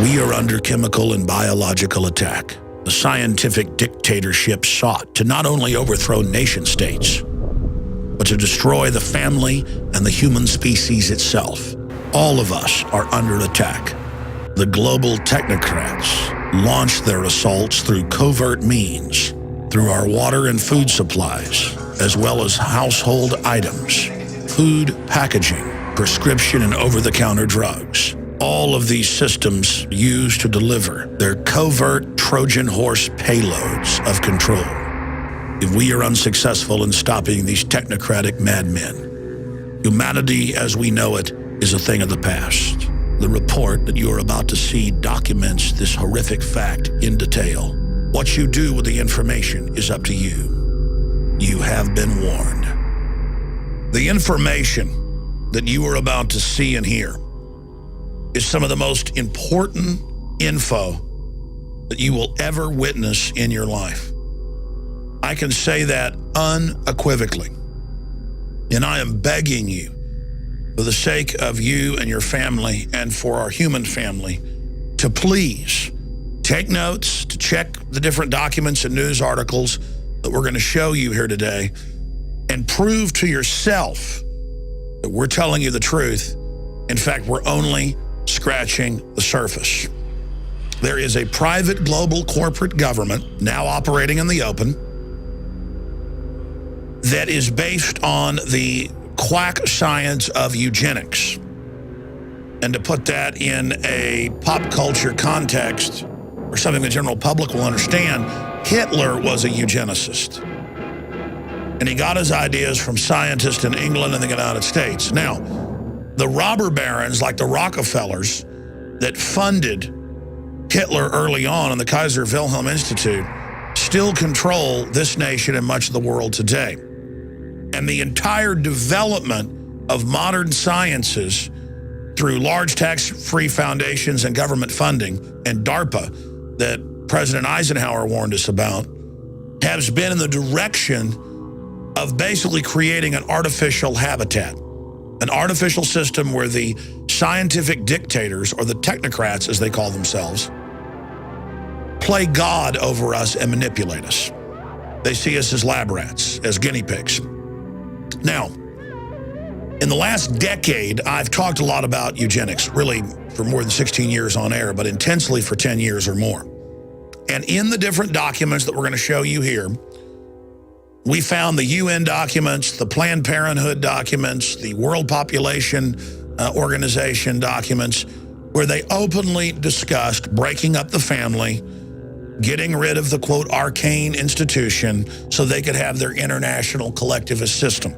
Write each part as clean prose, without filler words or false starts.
We are under chemical and biological attack. The scientific dictatorship sought to not only overthrow nation states, but to destroy the family and the human species itself. All of us are under attack. The global technocrats launch their assaults through covert means, through our water and food supplies, as well as household items, food packaging, prescription and over-the-counter drugs. All of these systems use to deliver their covert Trojan horse payloads of control. If we are unsuccessful in stopping these technocratic madmen, humanity as we know it is a thing of the past. The report that you are about to see documents this horrific fact in detail. What you do with the information is up to you. You have been warned. The information that you are about to see and hear is some of the most important info that you will ever witness in your life. I can say that unequivocally. And I am begging you, for the sake of you and your family and for our human family, to please take notes, to check the different documents and news articles that we're going to show you here today, and prove to yourself that we're telling you the truth. In fact, we're only scratching the surface. There is a private global corporate government now operating in the open that is based on the quack science of eugenics. And to put that in a pop culture context, or something the general public will understand, Hitler was a eugenicist. And he got his ideas from scientists in England and the United States. Now, the robber barons like the Rockefellers that funded Hitler early on in the Kaiser Wilhelm Institute still control this nation and much of the world today. And the entire development of modern sciences through large tax-free foundations and government funding and DARPA that President Eisenhower warned us about has been in the direction of basically creating an artificial habitat. An artificial system where the scientific dictators, or the technocrats as they call themselves, play God over us and manipulate us. They see us as lab rats, as guinea pigs. Now, in the last decade, I've talked a lot about eugenics, really for more than 16 years on air, but intensely for 10 years or more. And in the different documents that we're going to show you here, we found the UN documents, the Planned Parenthood documents, the World Population Organization documents, where they openly discussed breaking up the family, getting rid of the, quote, arcane institution so they could have their international collectivist system,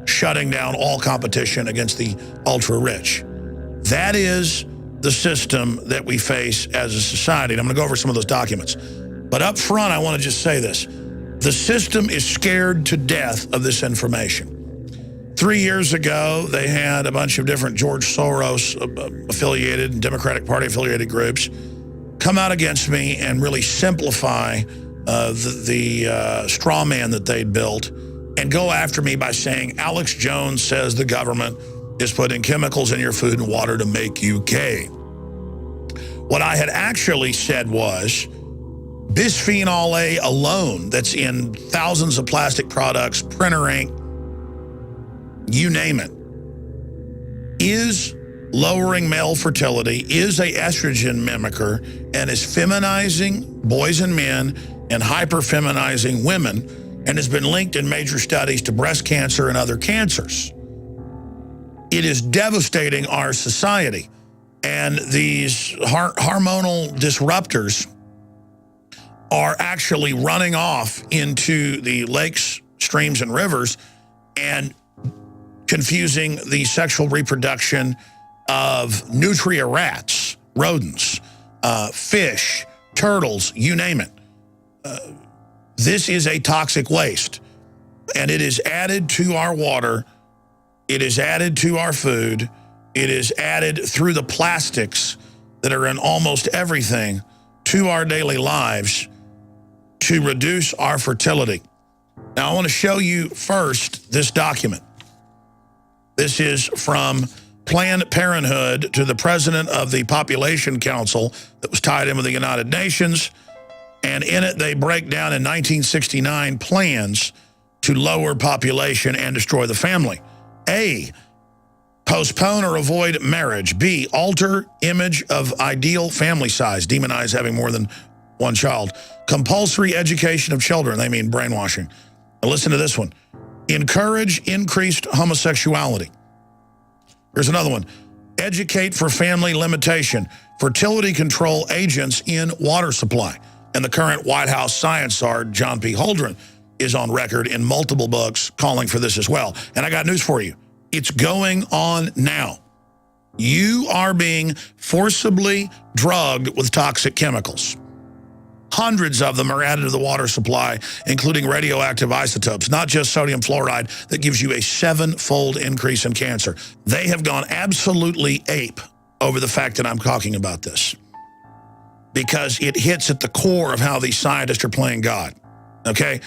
shutting down all competition against the ultra-rich. That is the system that we face as a society. And I'm going to go over some of those documents. But up front, I want to just say this. The system is scared to death of this information. 3 years ago, they had a bunch of different George Soros affiliated and Democratic Party affiliated groups come out against me and really simplify the straw man that they'd built and go after me by saying, Alex Jones says the government is putting chemicals in your food and water to make you gay. What I had actually said was, bisphenol-a alone, that's in thousands of plastic products, printer ink, you name it, is lowering male fertility, is a estrogen mimicker, and is feminizing boys and men and hyper-feminizing women, and has been linked in major studies to breast cancer and other cancers. It is devastating our society. And these hormonal disruptors are actually running off into the lakes, streams, and rivers and confusing the sexual reproduction of nutria rats, rodents, fish, turtles, you name it. This is a toxic waste, and it is added to our water. It is added to our food. It is added through the plastics that are in almost everything to our daily lives to reduce our fertility. Now, I want to show you first this document. This is from Planned Parenthood to the president of the Population Council that was tied in with the United Nations. And in it, they break down in 1969 plans to lower population and destroy the family. A, postpone or avoid marriage. B, alter image of ideal family size. Demonize having more than one child. Compulsory education of children. They mean brainwashing. Now listen to this one. Encourage increased homosexuality. Here's another one. Educate for family limitation. Fertility control agents in water supply. And the current White House science czar, John P. Holdren, is on record in multiple books calling for this as well. And I got news for you. It's going on now. You are being forcibly drugged with toxic chemicals. Hundreds of them are added to the water supply, including radioactive isotopes, not just sodium fluoride that gives you a 7-fold increase in cancer. They have gone absolutely ape over the fact that I'm talking about this because it hits at the core of how these scientists are playing God, okay?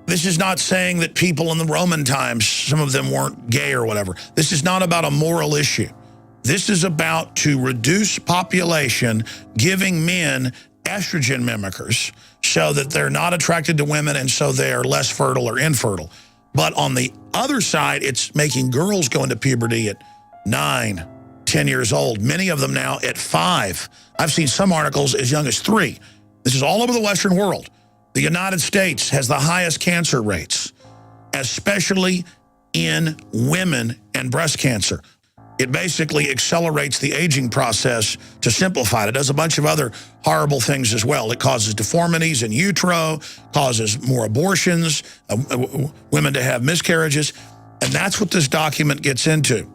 This is not saying that people in the Roman times, some of them weren't gay or whatever. This is not about a moral issue. This is about to reduce population, giving men estrogen mimickers so that they're not attracted to women and so they are less fertile or infertile. But on the other side, it's making girls go into puberty at 9, 10 years old. Many of them now at 5. I've seen some articles as young as 3. This is all over the Western world. The United States has the highest cancer rates, especially in women and breast cancer. It basically accelerates the aging process to simplify it. It does a bunch of other horrible things as well. It causes deformities in utero, causes more abortions, women to have miscarriages, and that's what this document gets into.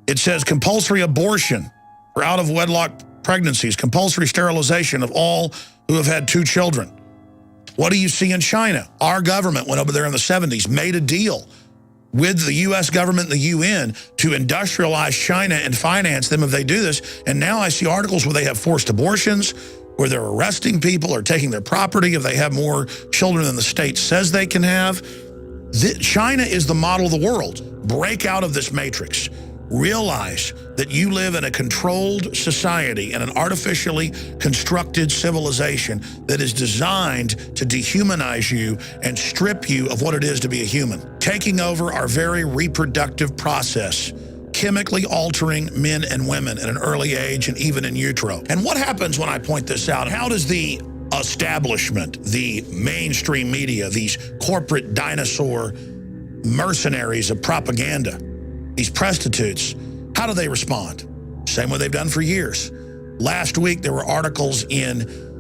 It says compulsory abortion for out-of-wedlock pregnancies, compulsory sterilization of all who have had 2 children. What do you see in China? Our government went over there in the 70s, made a deal with the U.S. government and the UN to industrialize China and finance them if they do this. And now I see articles where they have forced abortions, where they're arresting people or taking their property if they have more children than the state says they can have. China is the model of the world. Break out of this matrix. Realize that you live in a controlled society and an artificially constructed civilization that is designed to dehumanize you and strip you of what it is to be a human, taking over our very reproductive process, chemically altering men and women at an early age and even in utero. And what happens when I point this out? How does the establishment, the mainstream media, these corporate dinosaur mercenaries of propaganda, these prostitutes, how do they respond? Same way they've done for years. Last week, there were articles in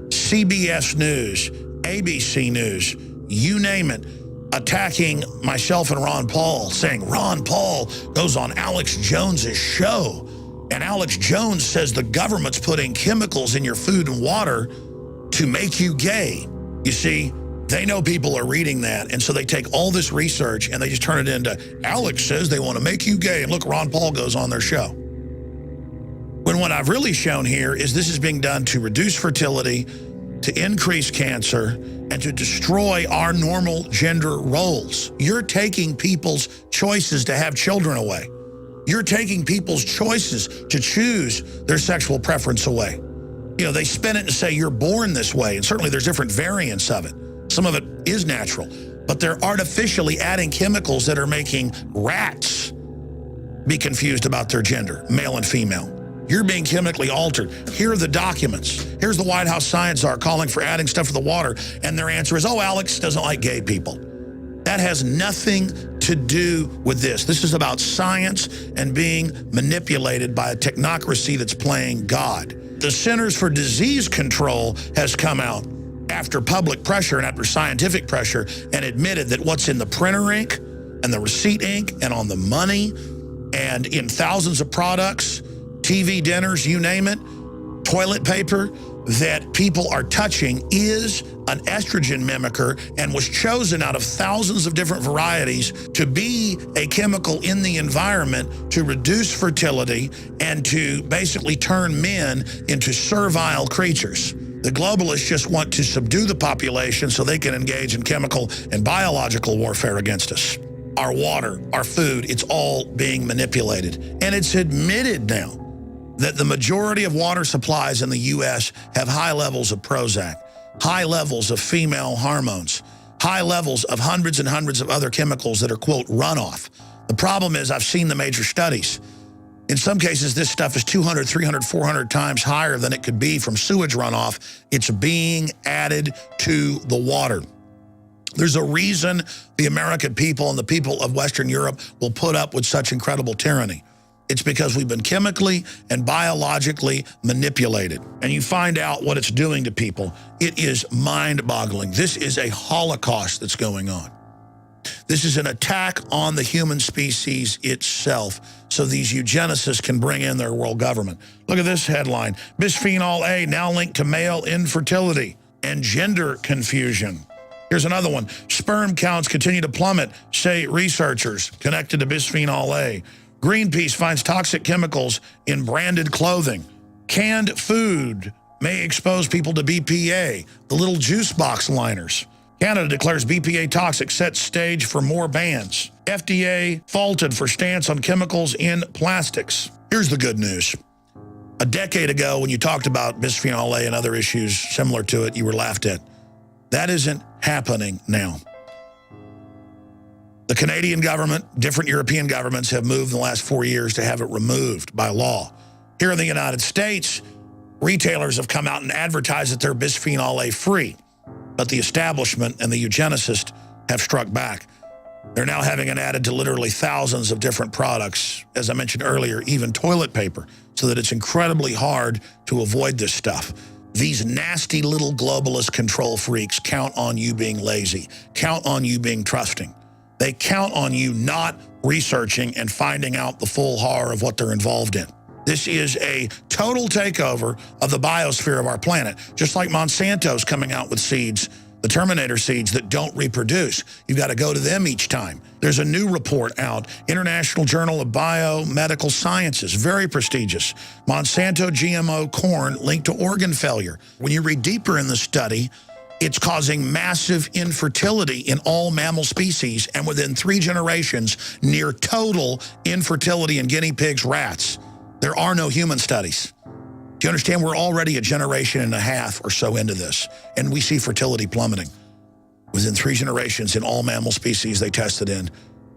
CBS News, ABC News, you name it, attacking myself and Ron Paul, saying Ron Paul goes on Alex Jones's show, and Alex Jones says the government's putting chemicals in your food and water to make you gay. You see, they know people are reading that, and so they take all this research and they just turn it into, Alex says they want to make you gay, and look, Ron Paul goes on their show. When what I've really shown here is this is being done to reduce fertility, to increase cancer, and to destroy our normal gender roles. You're taking people's choices to have children away. You're taking people's choices to choose their sexual preference away. You know, they spin it and say you're born this way, and certainly there's different variants of it. Some of it is natural, but they're artificially adding chemicals that are making rats be confused about their gender, male and female. You're being chemically altered. Here are the documents. Here's the White House science czar calling for adding stuff to the water, and their answer is, oh, Alex doesn't like gay people. That has nothing to do with this. This is about science and being manipulated by a technocracy that's playing God. The Centers for Disease Control has come out after public pressure and after scientific pressure and admitted that what's in the printer ink and the receipt ink and on the money and in thousands of products, TV dinners, you name it, toilet paper, that people are touching is an estrogen mimicker and was chosen out of thousands of different varieties to be a chemical in the environment to reduce fertility and to basically turn men into servile creatures. The globalists just want to subdue the population so they can engage in chemical and biological warfare against us. our water, our food, it's all being manipulated. And it's admitted now that the majority of water supplies in the U.S. have high levels of Prozac, high levels of female hormones, high levels of hundreds and hundreds of other chemicals that are, quote, runoff. The problem is I've seen the major studies. In some cases, this stuff is 200, 300, 400 times higher than it could be from sewage runoff. It's being added to the water. There's a reason the American people and the people of Western Europe will put up with such incredible tyranny. It's because we've been chemically and biologically manipulated. And you find out what it's doing to people. It is mind-boggling. This is a Holocaust that's going on. This is an attack on the human species itself, so these eugenicists can bring in their world government. Look at this headline. Bisphenol-A now linked to male infertility and gender confusion. Here's another one. Sperm counts continue to plummet, say researchers connected to bisphenol-A. Greenpeace finds toxic chemicals in branded clothing. Canned food may expose people to BPA, the little juice box liners. Canada declares BPA toxic, sets stage for more bans. FDA faulted for stance on chemicals in plastics. Here's the good news. A decade ago, when you talked about bisphenol-A and other issues similar to it, you were laughed at. That isn't happening now. The Canadian government, different European governments have moved in the last 4 years to have it removed by law. Here in the United States, retailers have come out and advertised that they're bisphenol-A free. But the establishment and the eugenicists have struck back. They're now having it added to literally thousands of different products, as I mentioned earlier, even toilet paper, so that it's incredibly hard to avoid this stuff. These nasty little globalist control freaks count on you being lazy, count on you being trusting. They count on you not researching and finding out the full horror of what they're involved in. This is a total takeover of the biosphere of our planet, just like Monsanto's coming out with seeds, the Terminator seeds that don't reproduce. You've got to go to them each time. There's a new report out, International Journal of Biomedical Sciences, very prestigious. Monsanto GMO corn linked to organ failure. When you read deeper in the study, it's causing massive infertility in all mammal species, and within 3 generations, near total infertility in guinea pigs, rats. There are no human studies. Do you understand? We're already a generation and a half or so into this, and we see fertility plummeting. Within 3 generations in all mammal species they tested in,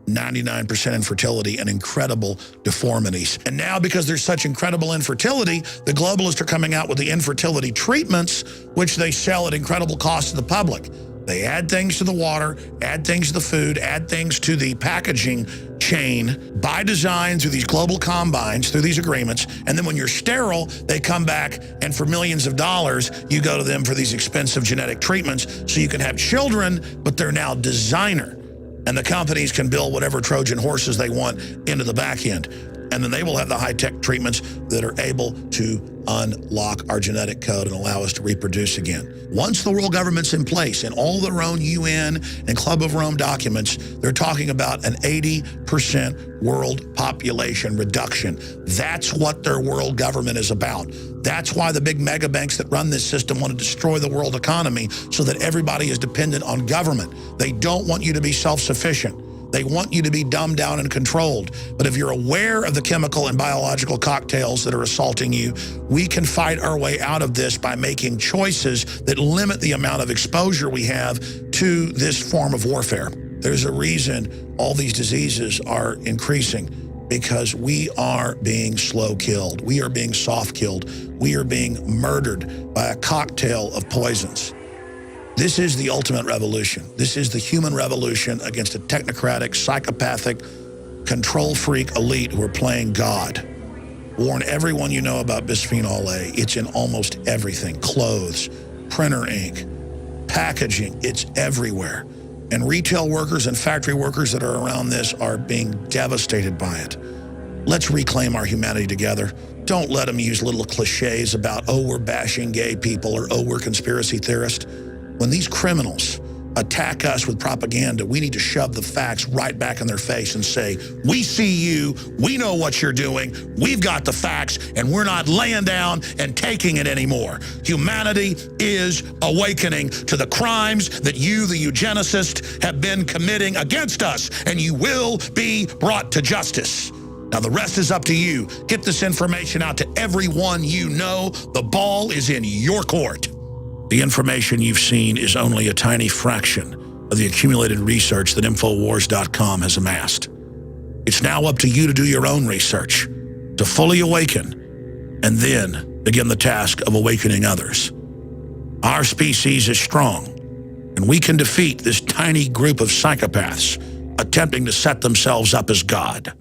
99% infertility and incredible deformities. And now, because there's such incredible infertility, the globalists are coming out with the infertility treatments, which they sell at incredible cost to the public. They add things to the water, add things to the food, add things to the packaging chain by design through these global combines, through these agreements. And then when you're sterile, they come back and for millions of dollars, you go to them for these expensive genetic treatments so you can have children, but they're now designer. And the companies can build whatever Trojan horses they want into the back end. And then they will have the high-tech treatments that are able to unlock our genetic code and allow us to reproduce again. Once the world government's in place, in all their own UN and Club of Rome documents, they're talking about an 80% world population reduction. That's what their world government is about. That's why the big mega banks that run this system want to destroy the world economy so that everybody is dependent on government. They don't want you to be self-sufficient. They want you to be dumbed down and controlled. But if you're aware of the chemical and biological cocktails that are assaulting you, we can fight our way out of this by making choices that limit the amount of exposure we have to this form of warfare. There's a reason all these diseases are increasing, because we are being slow killed. We are being soft killed. We are being murdered by a cocktail of poisons. This is the ultimate revolution. This is the human revolution against a technocratic, psychopathic, control freak elite who are playing God. Warn everyone you know about bisphenol-A. It's in almost everything. Clothes, printer ink, packaging, it's everywhere. And retail workers and factory workers that are around this are being devastated by it. Let's reclaim our humanity together. Don't let them use little cliches about, oh, we're bashing gay people, or oh, we're conspiracy theorists. When these criminals attack us with propaganda, we need to shove the facts right back in their face and say, we see you, we know what you're doing, we've got the facts, and we're not laying down and taking it anymore. Humanity is awakening to the crimes that you, the eugenicists, have been committing against us, and you will be brought to justice. Now, the rest is up to you. Get this information out to everyone you know. The ball is in your court. The information you've seen is only a tiny fraction of the accumulated research that Infowars.com has amassed. It's now up to you to do your own research, to fully awaken, and then begin the task of awakening others. Our species is strong, and we can defeat this tiny group of psychopaths attempting to set themselves up as God.